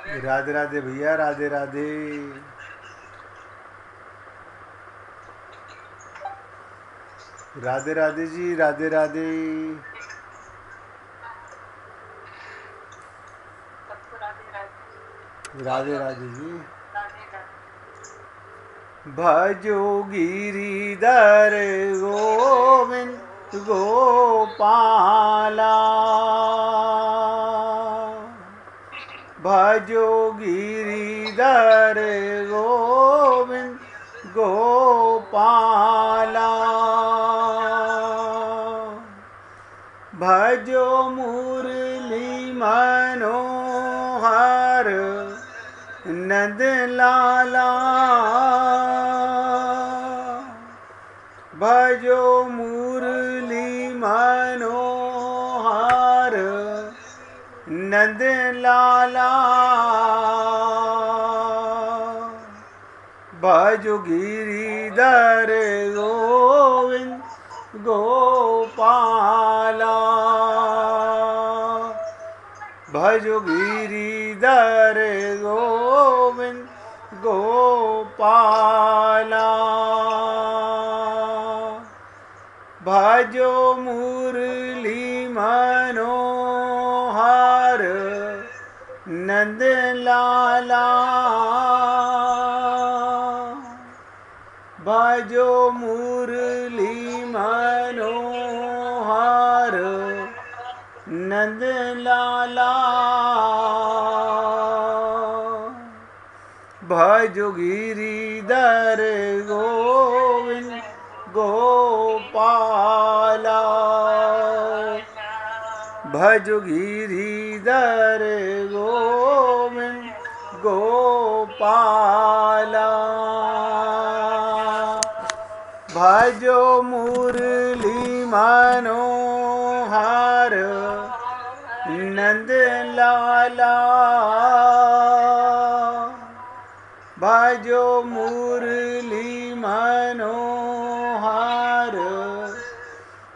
राधे राधे भैया, राधे राधे। राधे राधे जी, राधे राधे। राधे राधे जी। भजो गिरिधर गोविंद गोपाला, भजो गिरिधर गोविंद गोपाला, भजो मुरली मनोहर नंद लाला, भजो मुरली मनोहर नंद लाला, भजो गिरिधर गोविंद गोपाला, भजो गिरिधर गोविंद गोपाला, भजो मुरली मनोहर नंद लाला, भजो मुरली मनोहर नंद लाला, भजो गिरिधर गोविंद गोपाला, भजो गिरिधर गोविंद गोपाला, भजो मुरली मनोहर नंद लाला, भजो मुरली मनोहर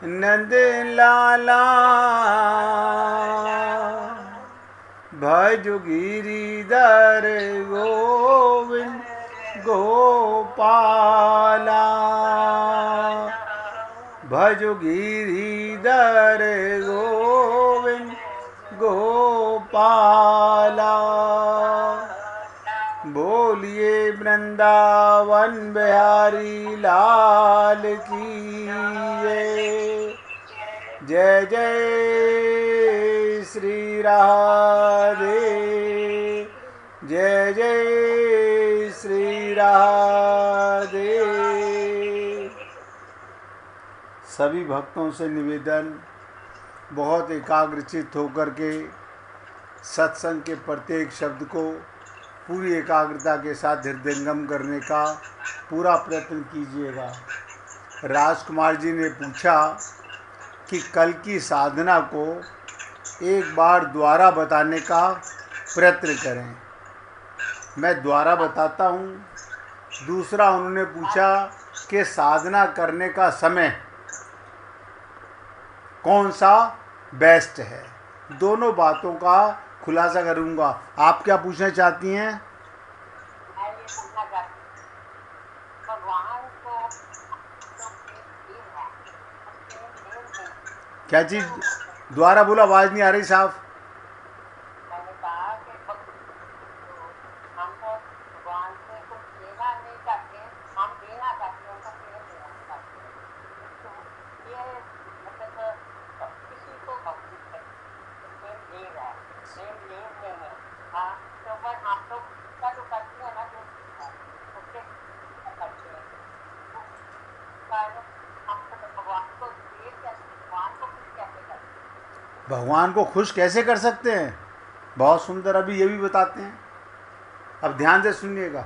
नंद लाला, भजो गिरिधर गोविंद गोपाला, भजो गिरिधर गोविंद गोपाला, बोलिए वृंदावन बिहारी लाल की जय जय श्री राधे, जय जय श्री राधे। सभी भक्तों से निवेदन, बहुत एकाग्रचित होकर के सत्संग के प्रत्येक शब्द को पूरी एकाग्रता के साथ हृदयंगम करने का पूरा प्रयत्न कीजिएगा। राजकुमार जी ने पूछा कि कल की साधना को एक बार द्वारा बताने का प्रयत्न करें। मैं द्वारा बताता हूँ। दूसरा उन्होंने पूछा कि साधना करने का समय कौन सा बेस्ट है। दोनों बातों का खुलासा करूँगा। आप क्या पूछना चाहती हैं? मैं ये पूछना चाहती हूँ, भगवान को जो प्रेम है, उस प्रेम में क्या चीज़? द्वारा बोला, आवाज़ नहीं आ रही साहब। मैंने कहा कि हम तो भगवान से कुछ लेना नहीं चाहते, हम देना चाहते हैं, उनको प्रेम देना चाहते हैं। तो ये मतलब किसी को भक्ति प्रेम दे रहा है, प्रेम ले रहे हैं। हाँ, तो बस हम लोग का जो करते हैं ना, जो उससे करते हैं, हम तो भगवान को दे कैसे, भगवान को खुश कैसे करते हैं? भगवान को खुश कैसे कर सकते हैं? बहुत सुंदर, अभी ये भी बताते हैं। अब ध्यान से सुनिएगा,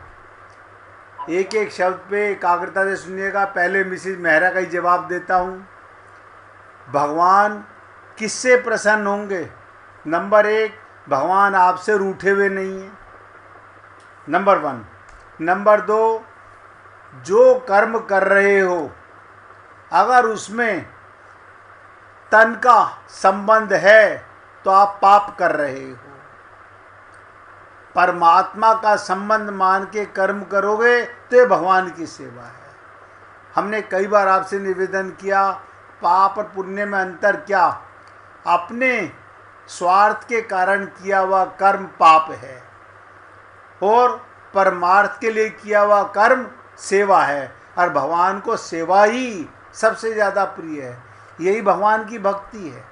एक एक शब्द पे एकाग्रता से सुनिएगा। पहले मिसिज मेहरा का ही जवाब देता हूँ। भगवान किससे प्रसन्न होंगे? नंबर एक, भगवान आपसे रूठे हुए नहीं हैं, नंबर वन। नंबर दो, जो कर्म कर रहे हो अगर उसमें तन का संबंध है तो आप पाप कर रहे हो। परमात्मा का संबंध मान के कर्म करोगे तो ये भगवान की सेवा है। हमने कई बार आपसे निवेदन किया, पाप और पुण्य में अंतर क्या? अपने स्वार्थ के कारण किया हुआ कर्म पाप है और परमार्थ के लिए किया हुआ कर्म सेवा है, और भगवान को सेवा ही सबसे ज़्यादा प्रिय है। यही भगवान की भक्ति है।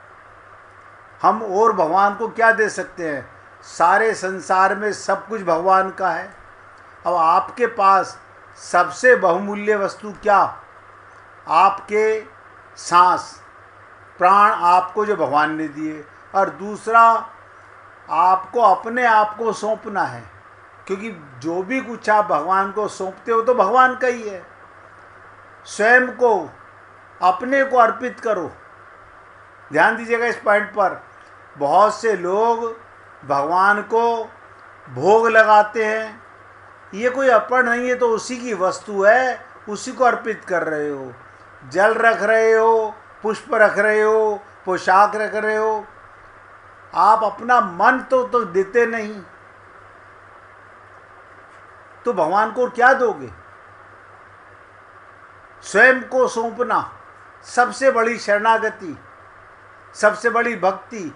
हम और भगवान को क्या दे सकते हैं? सारे संसार में सब कुछ भगवान का है। अब आपके पास सबसे बहुमूल्य वस्तु क्या? आपके सांस, प्राण आपको जो भगवान ने दिए, और दूसरा आपको अपने आप को सौंपना है, क्योंकि जो भी कुछ आप भगवान को सौंपते हो तो भगवान का ही है। स्वयं को, अपने को अर्पित करो। ध्यान दीजिएगा इस पॉइंट पर। बहुत से लोग भगवान को भोग लगाते हैं, ये कोई अर्पण नहीं है, तो उसी की वस्तु है, उसी को अर्पित कर रहे हो। जल रख रहे हो, पुष्प रख रहे हो, पोशाक रख रहे हो, आप अपना मन तो देते नहीं, तो भगवान को क्या दोगे? स्वयं को सौंपना सबसे बड़ी शरणागति, सबसे बड़ी भक्ति।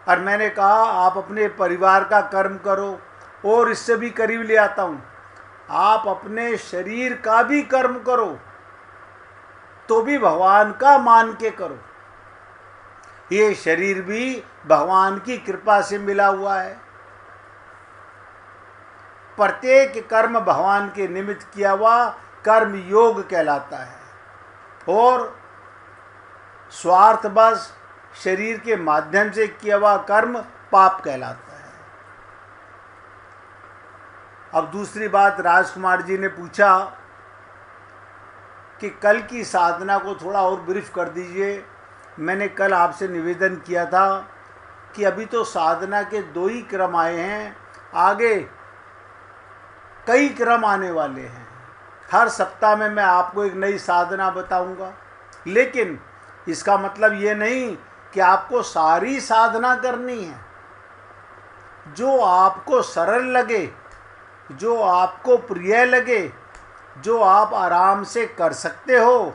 और मैंने कहा आप अपने परिवार का कर्म करो, और इससे भी करीब ले आता हूँ, आप अपने शरीर का भी कर्म करो, तो भी भगवान का मान के करो। ये शरीर भी भगवान की कृपा से मिला हुआ है। प्रत्येक कर्म भगवान के निमित्त किया हुआ कर्म योग कहलाता है, और स्वार्थवश शरीर के माध्यम से किया हुआ कर्म पाप कहलाता है। अब दूसरी बात, राजकुमार जी ने पूछा कि कल की साधना को थोड़ा और ब्रीफ कर दीजिए। मैंने कल आपसे निवेदन किया था कि अभी तो साधना के 2 ही क्रम आए हैं, आगे कई क्रम आने वाले हैं। हर सप्ताह में मैं आपको एक नई साधना बताऊंगा, लेकिन इसका मतलब ये नहीं कि आपको सारी साधना करनी है। जो आपको सरल लगे, जो आपको प्रिय लगे, जो आप आराम से कर सकते हो।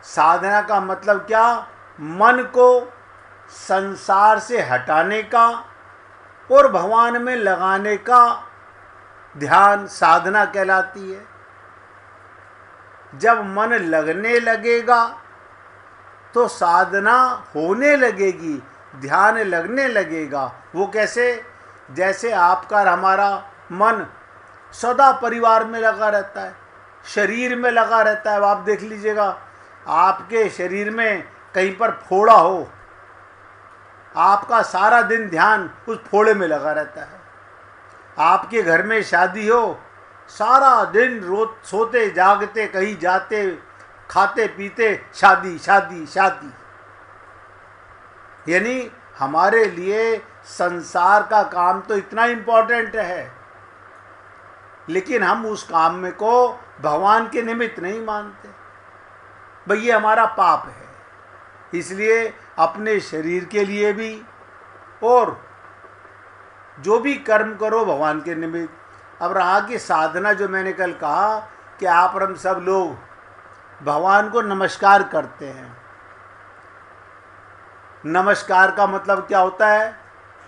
साधना का मतलब क्या? मन को संसार से हटाने का और भगवान में लगाने का ध्यान साधना कहलाती है। जब मन लगने लगेगा तो साधना होने लगेगी, ध्यान लगने लगेगा। वो कैसे? जैसे आपका और हमारा मन सदा परिवार में लगा रहता है, शरीर में लगा रहता है। अब आप देख लीजिएगा, आपके शरीर में कहीं पर फोड़ा हो, आपका सारा दिन ध्यान उस फोड़े में लगा रहता है। आपके घर में शादी हो, सारा दिन सोते जागते, कहीं जाते, खाते पीते, शादी शादी शादी। यानी हमारे लिए संसार का काम तो इतना इम्पोर्टेंट है, लेकिन हम उस काम में को भगवान के निमित्त नहीं मानते। भाई ये हमारा पाप है। इसलिए अपने शरीर के लिए भी और जो भी कर्म करो भगवान के निमित्त। अब रहा कि साधना, जो मैंने कल कहा कि आप और हम सब लोग भगवान को नमस्कार करते हैं। नमस्कार का मतलब क्या होता है?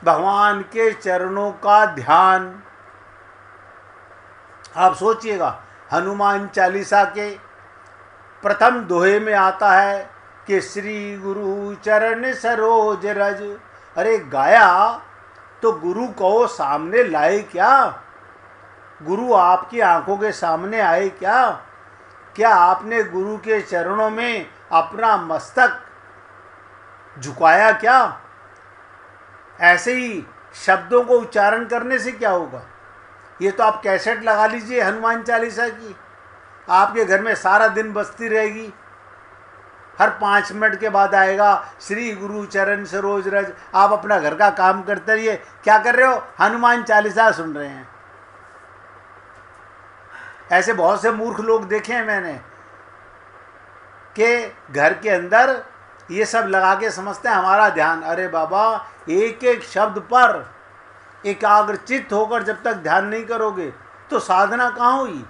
भगवान के चरणों का ध्यान। आप सोचिएगा, हनुमान चालीसा के प्रथम दोहे में आता है कि श्री गुरु चरण सरोज रज। अरे गाया तो गुरु को सामने लाए क्या? गुरु आपकी आंखों के सामने आए क्या? क्या आपने गुरु के चरणों में अपना मस्तक झुकाया क्या? ऐसे ही शब्दों को उच्चारण करने से क्या होगा? ये तो आप कैसेट लगा लीजिए हनुमान चालीसा की, आपके घर में सारा दिन बजती रहेगी। हर 5 मिनट के बाद आएगा श्री गुरु चरण सरोज रज। आप अपना घर का काम करते रहिए। क्या कर रहे हो? हनुमान चालीसा सुन रहे हैं। ऐसे बहुत से मूर्ख लोग देखे हैं मैंने कि घर के अंदर ये सब लगा के समझते हैं हमारा ध्यान। अरे बाबा, एक एक शब्द पर, एकाग्रचित्त होकर जब तक ध्यान नहीं करोगे तो साधना कहाँ हुई।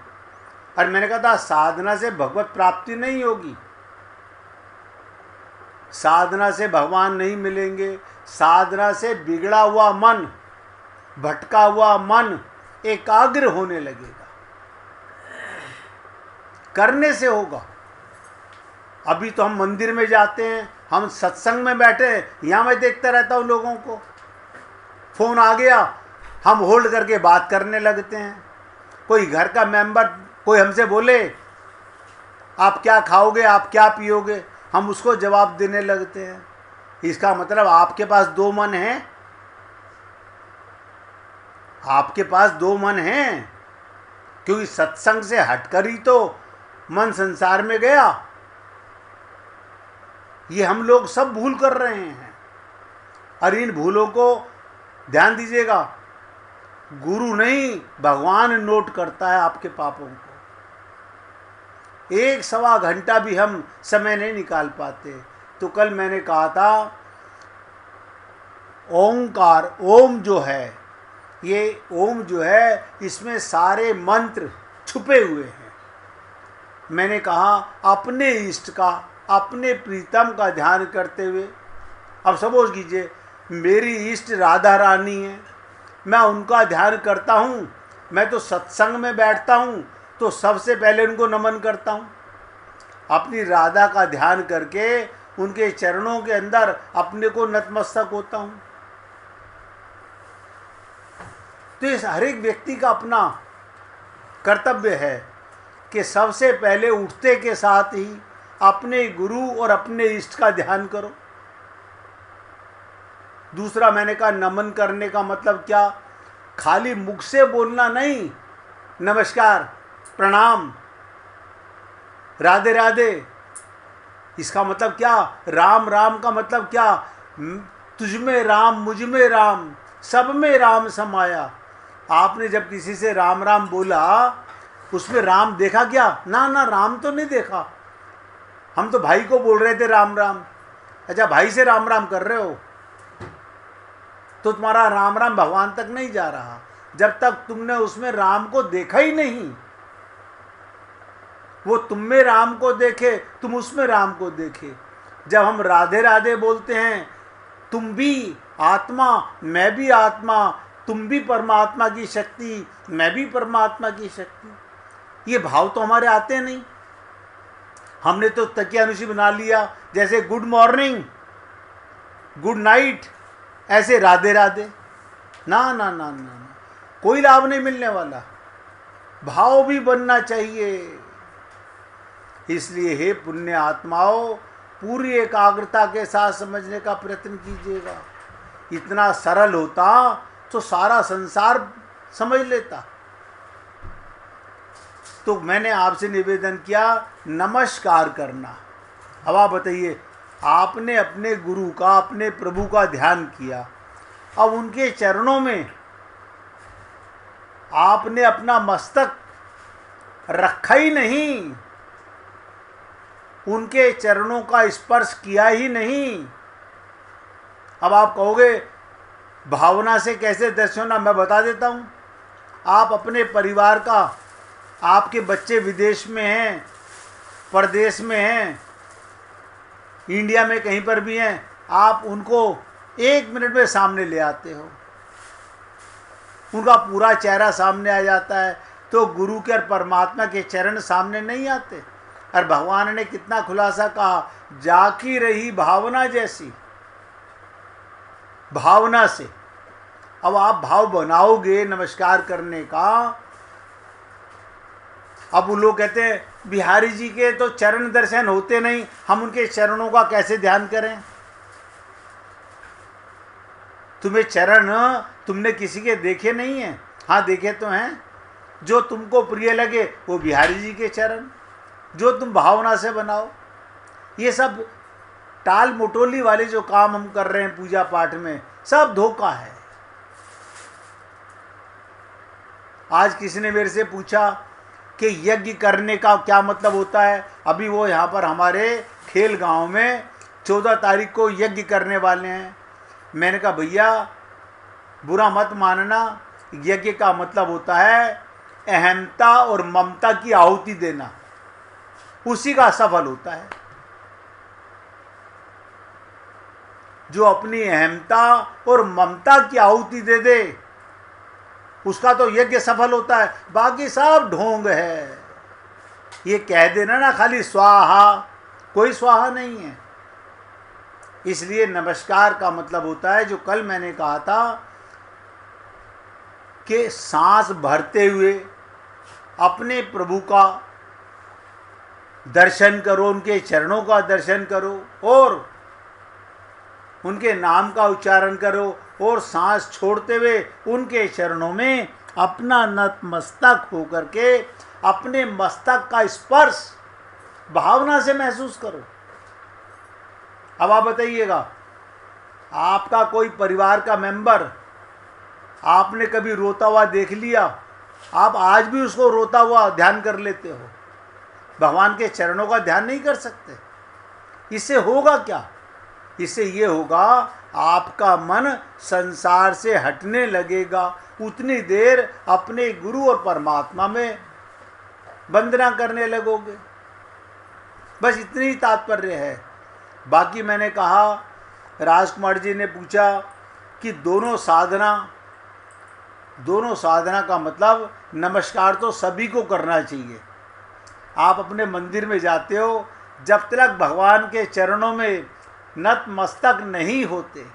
और मैंने कहा था साधना से भगवत प्राप्ति नहीं होगी, साधना से भगवान नहीं मिलेंगे। साधना से बिगड़ा हुआ मन, भटका हुआ मन एकाग्र होने लगेगा, करने से होगा। अभी तो हम मंदिर में जाते हैं, हम सत्संग में बैठे हैं, यहाँ मैं देखता रहता हूँ लोगों को, फोन आ गया हम होल्ड करके बात करने लगते हैं। कोई घर का मेंबर कोई हमसे बोले आप क्या खाओगे, आप क्या पियोगे, हम उसको जवाब देने लगते हैं। इसका मतलब आपके पास दो मन हैं, आपके पास दो मन हैं, क्योंकि सत्संग से हटकर ही तो मन संसार में गया। ये हम लोग सब भूल कर रहे हैं, और इन भूलों को ध्यान दीजिएगा, गुरु नहीं भगवान नोट करता है आपके पापों को। 1-1.25 घंटा भी हम समय नहीं निकाल पाते। तो कल मैंने कहा था ओंकार, ओम जो है, ये ओम जो है इसमें सारे मंत्र छुपे हुए हैं। मैंने कहा अपने इष्ट का, अपने प्रीतम का ध्यान करते हुए, अब सपोज कीजिए मेरी इष्ट राधा रानी है, मैं उनका ध्यान करता हूँ, मैं तो सत्संग में बैठता हूँ तो सबसे पहले उनको नमन करता हूँ, अपनी राधा का ध्यान करके उनके चरणों के अंदर अपने को नतमस्तक होता हूँ। तो इस हर एक व्यक्ति का अपना कर्तव्य है कि सबसे पहले उठते के साथ ही अपने गुरु और अपने इष्ट का ध्यान करो। दूसरा मैंने कहा नमन करने का मतलब क्या, खाली मुख से बोलना नहीं, नमस्कार, प्रणाम, राधे राधे, इसका मतलब क्या, राम राम का मतलब क्या, तुझ में राम, मुझ में राम, सब में राम समाया। आपने जब किसी से राम राम बोला उसमें राम देखा क्या? ना ना, राम तो नहीं देखा। हम तो भाई को बोल रहे थे राम राम। अच्छा, भाई से राम राम कर रहे हो तो तुम्हारा राम राम भगवान तक नहीं जा रहा जब तक तुमने उसमें राम को देखा ही नहीं। वो तुम में राम को देखे, तुम उसमें राम को देखे। जब हम राधे राधे बोलते हैं, तुम भी आत्मा, मैं भी आत्मा, तुम भी परमात्मा की शक्ति, मैं भी परमात्मा की शक्ति, ये भाव तो हमारे आते नहीं। हमने तो तकियानुशी बना लिया, जैसे गुड मॉर्निंग, गुड नाइट, ऐसे राधे राधे। ना ना ना ना ना, कोई लाभ नहीं मिलने वाला। भाव भी बनना चाहिए। इसलिए हे पुण्य आत्माओं, पूरी एकाग्रता के साथ समझने का प्रयत्न कीजिएगा। इतना सरल होता तो सारा संसार समझ लेता। तो मैंने आपसे निवेदन किया नमस्कार करना। अब आप बताइए, आपने अपने गुरु का, अपने प्रभु का ध्यान किया, अब उनके चरणों में आपने अपना मस्तक रखा ही नहीं, उनके चरणों का स्पर्श किया ही नहीं। अब आप कहोगे भावना से कैसे दर्शन होना, मैं बता देता हूँ। आप अपने परिवार का, आपके बच्चे विदेश में हैं, परदेश में हैं, इंडिया में कहीं पर भी हैं, आप उनको 1 मिनट में सामने ले आते हो, उनका पूरा चेहरा सामने आ जाता है। तो गुरु के और परमात्मा के चरण सामने नहीं आते। और भगवान ने कितना खुलासा कहा, जाकी रही भावना जैसी, भावना से। अब आप भाव बनाओगे नमस्कार करने का। अब वो लोग कहते हैं बिहारी जी के तो चरण दर्शन होते नहीं, हम उनके चरणों का कैसे ध्यान करें? तुम्हें चरण तुमने किसी के देखे नहीं है? हाँ, देखे तो हैं। जो तुमको प्रिय लगे वो बिहारी जी के चरण, जो तुम भावना से बनाओ। ये सब टाल मटोली वाले जो काम हम कर रहे हैं पूजा पाठ में, सब धोखा है। आज किसी ने मेरे से पूछा कि यज्ञ करने का क्या मतलब होता है। अभी वो यहाँ पर हमारे खेल गांव में 14 तारीख को यज्ञ करने वाले हैं। मैंने कहा भैया, बुरा मत मानना। यज्ञ का मतलब होता है अहमता और ममता की आहुति देना, उसी का सफल होता है। जो अपनी अहमता और ममता की आहुति दे दे उसका तो यज्ञ सफल होता है, बाकी सब ढोंग है। ये कह देना ना खाली स्वाहा, कोई स्वाहा नहीं है। इसलिए नमस्कार का मतलब होता है, जो कल मैंने कहा था कि सांस भरते हुए अपने प्रभु का दर्शन करो, उनके चरणों का दर्शन करो और उनके नाम का उच्चारण करो, और सांस छोड़ते हुए उनके चरणों में अपना नतमस्तक होकर के अपने मस्तक का स्पर्श भावना से महसूस करो। अब आप बताइएगा, आपका कोई परिवार का मेंबर आपने कभी रोता हुआ देख लिया? आप आज भी उसको रोता हुआ ध्यान कर लेते हो, भगवान के चरणों का ध्यान नहीं कर सकते। इससे होगा क्या? इससे ये होगा, आपका मन संसार से हटने लगेगा। उतनी देर अपने गुरु और परमात्मा में वंदना करने लगोगे। बस इतनी ही तात्पर्य है। बाकी मैंने कहा, राजकुमार जी ने पूछा कि दोनों साधना का मतलब नमस्कार तो सभी को करना चाहिए। आप अपने मंदिर में जाते हो, जब तक भगवान के चरणों में नतमस्तक नहीं होते,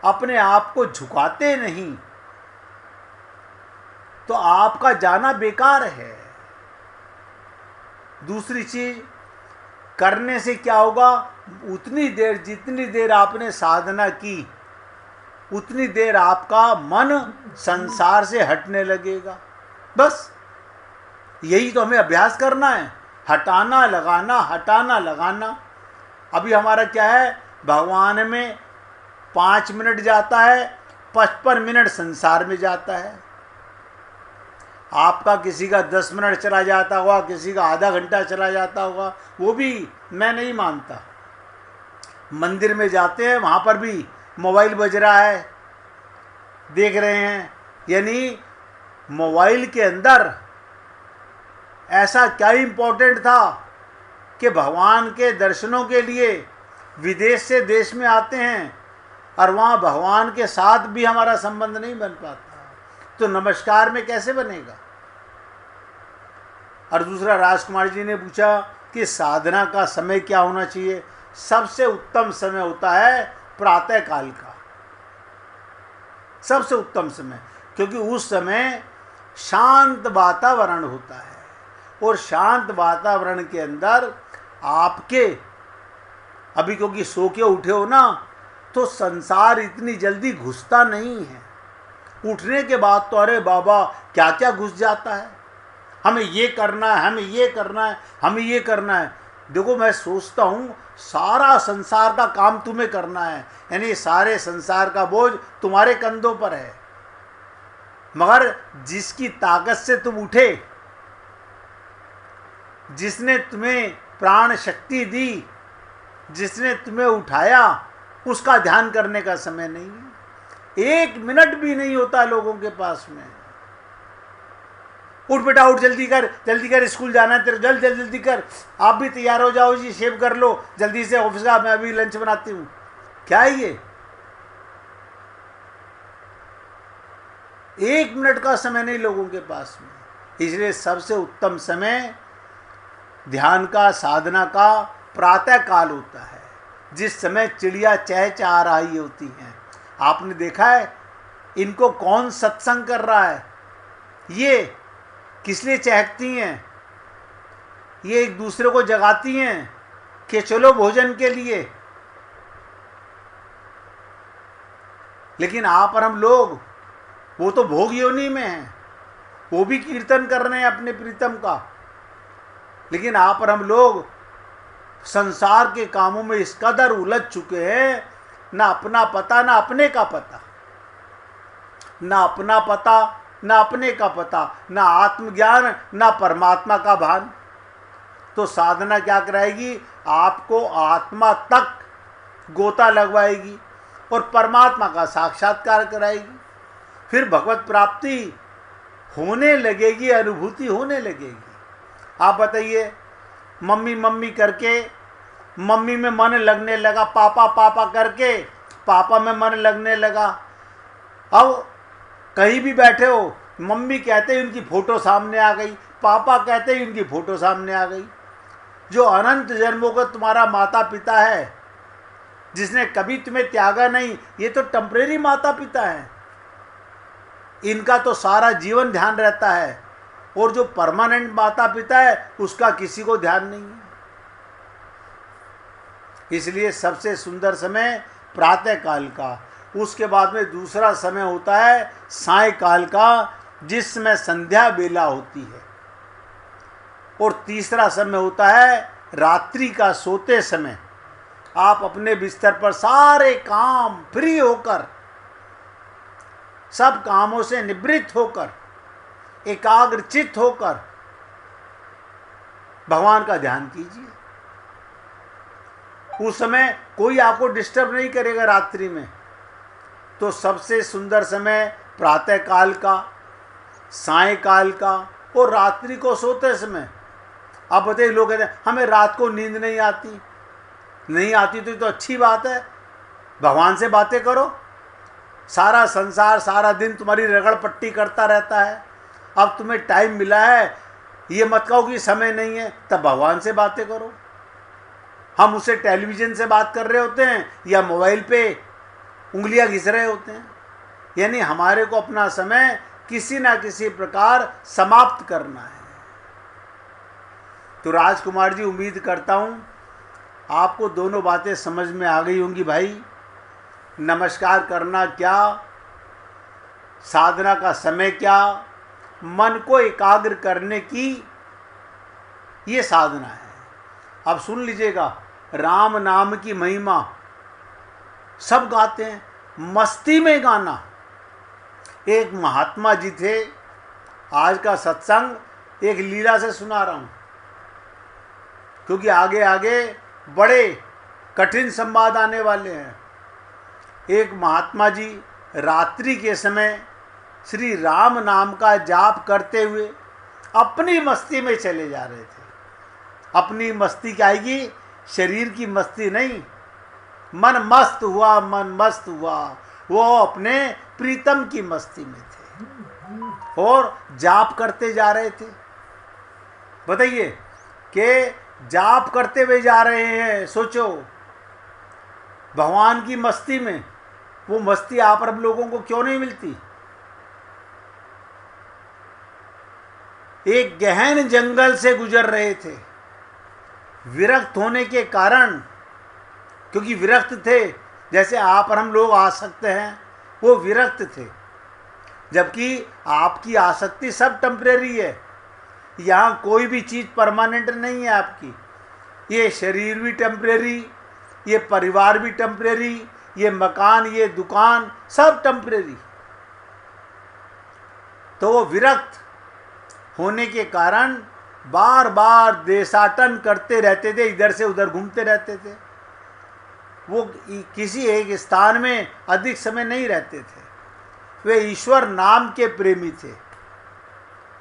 अपने आप को झुकाते नहीं, तो आपका जाना बेकार है। दूसरी चीज, करने से क्या होगा? उतनी देर जितनी देर आपने साधना की, उतनी देर आपका मन संसार से हटने लगेगा। बस यही तो हमें अभ्यास करना है, हटाना लगाना, हटाना लगाना। अभी हमारा क्या है, भगवान में 5 मिनट जाता है, 55 मिनट संसार में जाता है। आपका किसी का 10 मिनट चला जाता होगा, किसी का आधा घंटा चला जाता होगा, वो भी मैं नहीं मानता। मंदिर में जाते हैं, वहाँ पर भी मोबाइल बज रहा है, देख रहे हैं। यानी मोबाइल के अंदर ऐसा क्या इम्पोर्टेंट था कि भगवान के दर्शनों के लिए विदेश से देश में आते हैं और वहाँ भगवान के साथ भी हमारा संबंध नहीं बन पाता, तो नमस्कार में कैसे बनेगा? और दूसरा, राजकुमार जी ने पूछा कि साधना का समय क्या होना चाहिए। सबसे उत्तम समय होता है प्रातः काल का, सबसे उत्तम समय, क्योंकि उस समय शांत वातावरण होता है, और शांत वातावरण के अंदर आपके, अभी क्योंकि सो के उठे हो ना, तो संसार इतनी जल्दी घुसता नहीं है। उठने के बाद तो अरे बाबा क्या क्या घुस जाता है, हमें ये करना है, हमें ये करना है, हमें ये करना है। देखो, मैं सोचता हूँ सारा संसार का काम तुम्हें करना है, यानी सारे संसार का बोझ तुम्हारे कंधों पर है। मगर जिसकी ताकत से तुम उठे, जिसने तुम्हें प्राण शक्ति दी, जिसने तुम्हें उठाया, उसका ध्यान करने का समय नहीं है। 1 मिनट भी नहीं होता लोगों के पास में। उठ बेटा उठ, जल्दी कर, स्कूल जाना है तेरे, जल्दी कर, आप भी तैयार हो जाओ जी, शेव कर लो जल्दी से ऑफिस का, मैं अभी लंच बनाती हूँ। क्या है ये? 1 मिनट का समय नहीं लोगों के पास में। इसलिए सबसे उत्तम समय ध्यान का, साधना का प्रातः काल होता है, जिस समय चिड़िया चहचहा रही होती हैं। आपने देखा है इनको कौन सत्संग कर रहा है? ये किस लिए चहकती हैं? ये एक दूसरे को जगाती हैं कि चलो भोजन के लिए। लेकिन आप और हम लोग, वो तो भोग योनि में हैं, वो भी कीर्तन कर रहे हैं अपने प्रीतम का, लेकिन आप और हम लोग संसार के कामों में इस कदर उलझ चुके हैं, ना अपना पता ना अपने का पता, ना अपना पता ना अपने का पता, ना आत्मज्ञान ना परमात्मा का भान। तो साधना क्या कराएगी? आपको आत्मा तक गोता लगवाएगी और परमात्मा का साक्षात्कार कराएगी। फिर भगवत प्राप्ति होने लगेगी, अनुभूति होने लगेगी। आप बताइए, मम्मी मम्मी करके मम्मी में मन लगने लगा, पापा पापा करके पापा में मन लगने लगा। अब कहीं भी बैठे हो, मम्मी कहते ही उनकी फ़ोटो सामने आ गई, पापा कहते ही उनकी फ़ोटो सामने आ गई। जो अनंत जन्मों का तुम्हारा माता पिता है, जिसने कभी तुम्हें त्यागा नहीं, ये तो टेम्परेरी माता पिता हैं। इनका तो सारा जीवन ध्यान रहता है, और जो परमानेंट माता पिता है उसका किसी को ध्यान नहीं है। इसलिए सबसे सुंदर समय प्रातः काल का, उसके बाद में दूसरा समय होता है सायंकाल का, जिसमें संध्या बेला होती है, और तीसरा समय होता है रात्रि का, सोते समय। आप अपने बिस्तर पर सारे काम फ्री होकर, सब कामों से निवृत्त होकर, एकाग्रचित्त होकर भगवान का ध्यान कीजिए। उस समय कोई आपको डिस्टर्ब नहीं करेगा रात्रि में। तो सबसे सुंदर समय प्रातः काल का, सायंकाल का, और रात्रि को सोते समय। अब बताइए, लोग कहते हैं हमें रात को नींद नहीं आती। नहीं आती तो अच्छी बात है, भगवान से बातें करो। सारा संसार सारा दिन तुम्हारी रगड़ पट्टी करता रहता है, अब तुम्हें टाइम मिला है, ये मत कहो कि समय नहीं है, तब भगवान से बातें करो। हम उसे टेलीविज़न से बात कर रहे होते हैं या मोबाइल पे उंगलियां घिस रहे होते हैं। यानी हमारे को अपना समय किसी ना किसी प्रकार समाप्त करना है। तो राजकुमार जी, उम्मीद करता हूँ आपको दोनों बातें समझ में आ गई होंगी। भाई, नमस्कार करना क्या, साधना का समय क्या, मन को एकाग्र करने की ये साधना है। अब सुन लीजिएगा, राम नाम की महिमा सब गाते हैं, मस्ती में गाना। एक महात्मा जी थे, आज का सत्संग एक लीला से सुना रहा हूँ, क्योंकि आगे आगे बड़े कठिन संवाद आने वाले हैं। एक महात्मा जी रात्रि के समय श्री राम नाम का जाप करते हुए अपनी मस्ती में चले जा रहे थे। अपनी मस्ती क्या आएगी? शरीर की मस्ती नहीं, मन मस्त हुआ, मन मस्त हुआ। वो अपने प्रीतम की मस्ती में थे और जाप करते जा रहे थे। बताइए कि जाप करते हुए जा रहे हैं, सोचो भगवान की मस्ती में। वो मस्ती आप और लोगों को क्यों नहीं मिलती? एक गहन जंगल से गुजर रहे थे, विरक्त होने के कारण, क्योंकि विरक्त थे, जैसे आप और हम लोग आ सकते हैं, वो विरक्त थे। जबकि आपकी आसक्ति सब टेम्परेरी है, यहाँ कोई भी चीज़ परमानेंट नहीं है आपकी। ये शरीर भी टेम्परेरी, ये परिवार भी टेम्परेरी, ये मकान, ये दुकान, सब टेम्परेरी। तो वो विरक्त होने के कारण बार बार देशाटन करते रहते थे, इधर से उधर घूमते रहते थे। वो किसी एक स्थान में अधिक समय नहीं रहते थे। वे ईश्वर नाम के प्रेमी थे।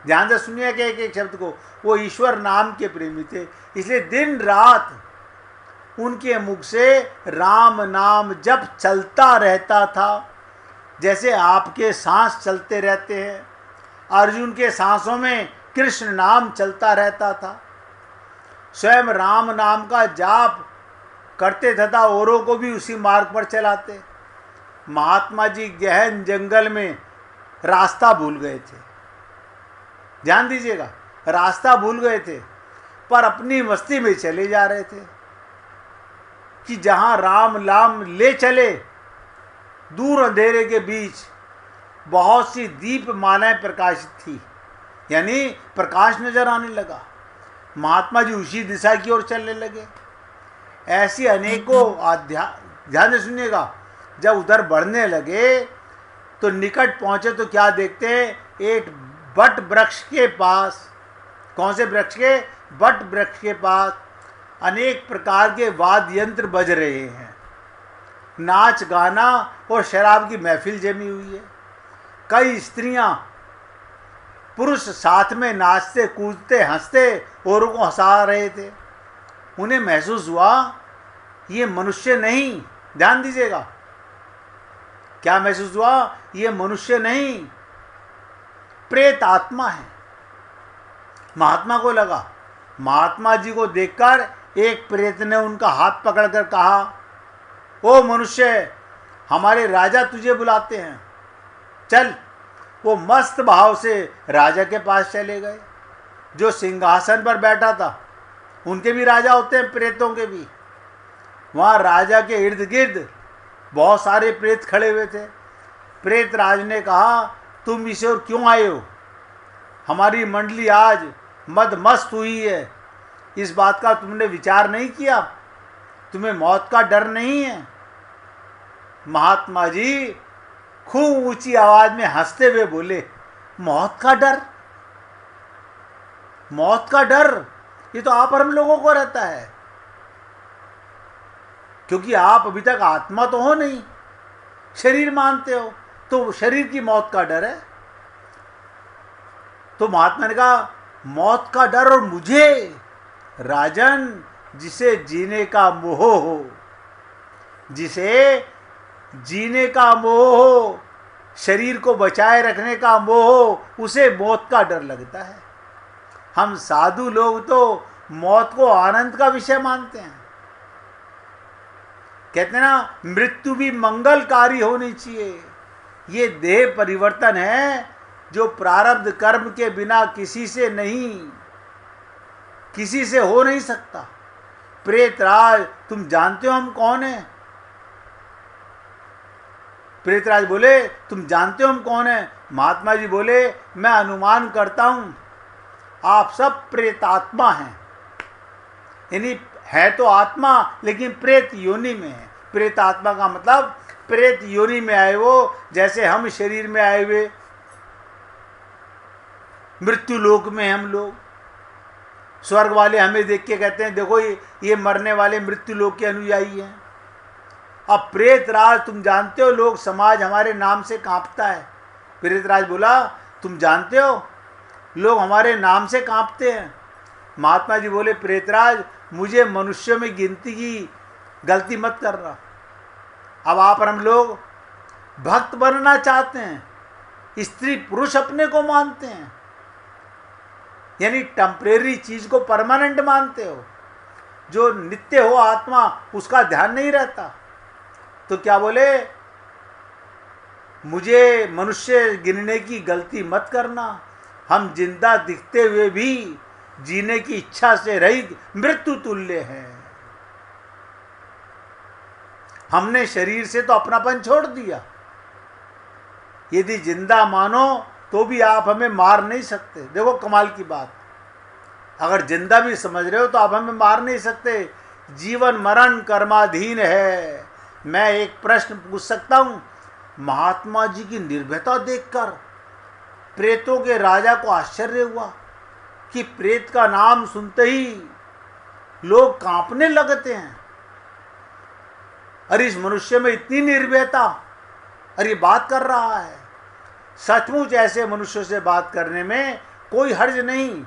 ध्यान से सुनिए कि एक एक शब्द को, वो ईश्वर नाम के प्रेमी थे। इसलिए दिन रात उनके मुख से राम नाम जब चलता रहता था, जैसे आपके सांस चलते रहते हैं। अर्जुन के सांसों में कृष्ण नाम चलता रहता था। स्वयं राम नाम का जाप करते तथा औरों को भी उसी मार्ग पर चलाते। महात्मा जी गहन जंगल में रास्ता भूल गए थे। ध्यान दीजिएगा, रास्ता भूल गए थे, पर अपनी मस्ती में चले जा रहे थे कि जहाँ राम नाम ले चले, दूर अंधेरे के बीच बहुत सी दीप मालाएं प्रकाशित थी, यानी प्रकाश नजर आने लगा। महात्मा जी उसी दिशा की ओर चलने लगे। ऐसी अनेकों ध्यान से सुनिएगा, जब उधर बढ़ने लगे तो निकट पहुंचे तो क्या देखते हैं? एक बट वृक्ष के पास। कौन से वृक्ष के? बट वृक्ष के पास अनेक प्रकार के वाद्य यंत्र बज रहे हैं। नाच गाना और शराब की महफिल जमी हुई है। कई स्त्रियां पुरुष साथ में नाचते कूदते हंसते औरों को हंसा रहे थे। उन्हें महसूस हुआ ये मनुष्य नहीं, ध्यान दीजिएगा, क्या महसूस हुआ? ये मनुष्य नहीं, प्रेत आत्मा है। महात्मा को लगा, महात्मा जी को देखकर एक प्रेत ने उनका हाथ पकड़कर कहा, ओ मनुष्य, हमारे राजा तुझे बुलाते हैं, चल। वो मस्त भाव से राजा के पास चले गए। जो सिंहासन पर बैठा था, उनके भी राजा होते हैं, प्रेतों के भी। वहाँ राजा के इर्द गिर्द बहुत सारे प्रेत खड़े हुए थे। प्रेत राज ने कहा, तुम इसे और क्यों आए हो? हमारी मंडली आज मदमस्त हुई है, इस बात का तुमने विचार नहीं किया? तुम्हें मौत का डर नहीं है? महात्मा जी खूब ऊंची आवाज में हंसते हुए बोले, मौत का डर? मौत का डर ये तो आप और हम लोगों को रहता है, क्योंकि आप अभी तक आत्मा तो हो नहीं, शरीर मानते हो, तो शरीर की मौत का डर है। तो महात्मा ने कहा, मौत का डर और मुझे? राजन, जिसे जीने का मोह हो, जिसे जीने का मोह हो, शरीर को बचाए रखने का मोह हो, उसे मौत का डर लगता है। हम साधु लोग तो मौत को आनंद का विषय मानते हैं। कहते हैं ना, मृत्यु भी मंगलकारी होनी चाहिए। ये देह परिवर्तन है जो प्रारब्ध कर्म के बिना किसी से हो नहीं सकता। प्रेतराज, तुम जानते हो हम कौन हैं? प्रेतराज बोले, तुम जानते हो हम कौन हैं? महात्मा जी बोले, मैं अनुमान करता हूं आप सब प्रेतात्मा हैं। यानी है तो आत्मा, लेकिन प्रेत योनि में है। प्रेत आत्मा का मतलब प्रेत योनि में आए वो, जैसे हम शरीर में आए हुए मृत्यु लोक में हम लोग। स्वर्ग वाले हमें देख के कहते हैं, देखो ये मरने वाले मृत्यु लोक के अनुयायी हैं। अब प्रेतराज, तुम जानते हो लोग समाज हमारे नाम से कांपता है। प्रेतराज बोला, तुम जानते हो लोग हमारे नाम से कांपते हैं। महात्मा जी बोले, प्रेतराज, मुझे मनुष्यों में गिनती की गलती मत करना। अब आप और हम लोग भक्त बनना चाहते हैं, स्त्री पुरुष अपने को मानते हैं, यानी टेम्परेरी चीज को परमानेंट मानते हो। जो नित्य हो आत्मा, उसका ध्यान नहीं रहता। तो क्या बोले, मुझे मनुष्य गिनने की गलती मत करना। हम जिंदा दिखते हुए भी जीने की इच्छा से रहित मृत्यु तुल्य हैं। हमने शरीर से तो अपनापन छोड़ दिया। यदि जिंदा मानो तो भी आप हमें मार नहीं सकते। देखो कमाल की बात, अगर जिंदा भी समझ रहे हो तो आप हमें मार नहीं सकते। जीवन मरण कर्माधीन है। मैं एक प्रश्न पूछ सकता हूं? महात्मा जी की निर्भयता देखकर प्रेतों के राजा को आश्चर्य हुआ कि प्रेत का नाम सुनते ही लोग कांपने लगते हैं। अरे इस मनुष्य में इतनी निर्भयता, अरे बात कर रहा है। सचमुच ऐसे मनुष्यों से बात करने में कोई हर्ज नहीं।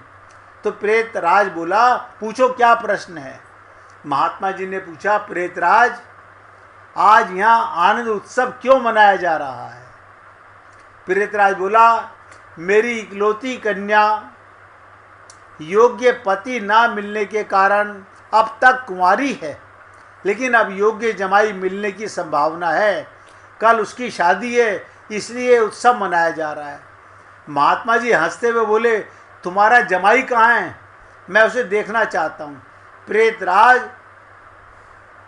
तो प्रेत राज बोला, पूछो क्या प्रश्न है? महात्मा जी ने पूछा, प्रेत राज, आज यहाँ आनंद उत्सव क्यों मनाया जा रहा है? प्रेत राज बोला, मेरी इकलौती कन्या योग्य पति ना मिलने के कारण अब तक कुंवारी है, लेकिन अब योग्य जमाई मिलने की संभावना है। कल उसकी शादी है, इसलिए उत्सव मनाया जा रहा है। महात्मा जी हंसते हुए बोले, तुम्हारा जमाई कहाँ है? मैं उसे देखना चाहता हूँ। प्रेतराज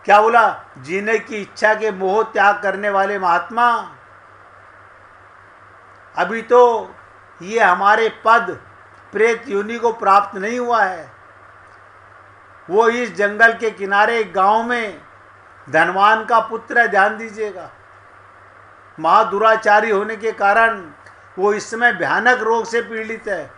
क्या बोला? जीने की इच्छा के मोह त्याग करने वाले महात्मा, अभी तो ये हमारे पद प्रेत योनि को प्राप्त नहीं हुआ है। वो इस जंगल के किनारे एक गांव में धनवान का पुत्र है, ध्यान दीजिएगा। महादुराचारी होने के कारण वो इस समय भयानक रोग से पीड़ित है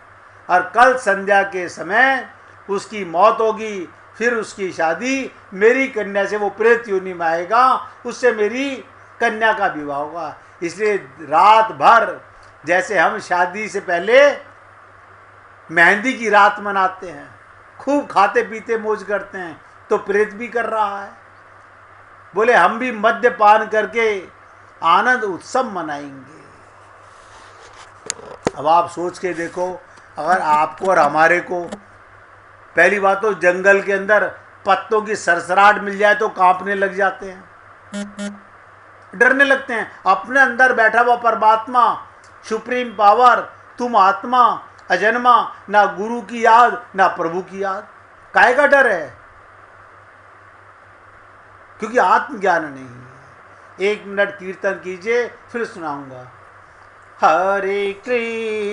और कल संध्या के समय उसकी मौत होगी। फिर उसकी शादी मेरी कन्या से, वो प्रेत योनि में आएगा, उससे मेरी कन्या का विवाह होगा। इसलिए रात भर जैसे हम शादी से पहले मेहंदी की रात मनाते हैं, खूब खाते पीते मौज करते हैं, तो प्रेत भी कर रहा है। बोले हम भी मद्यपान करके आनंद उत्सव मनाएंगे। अब आप सोच के देखो, अगर आपको और हमारे को पहली बात तो जंगल के अंदर पत्तों की सरसराहट मिल जाए तो कांपने लग जाते हैं, डरने लगते हैं। अपने अंदर बैठा हुआ परमात्मा, सुप्रीम पावर, तुम आत्मा अजन्मा, ना गुरु की याद ना प्रभु की याद, काहे का डर है? क्योंकि आत्मज्ञान नहीं है। 1 मिनट कीर्तन कीजिए, फिर सुनाऊंगा। हरे कृष्ण।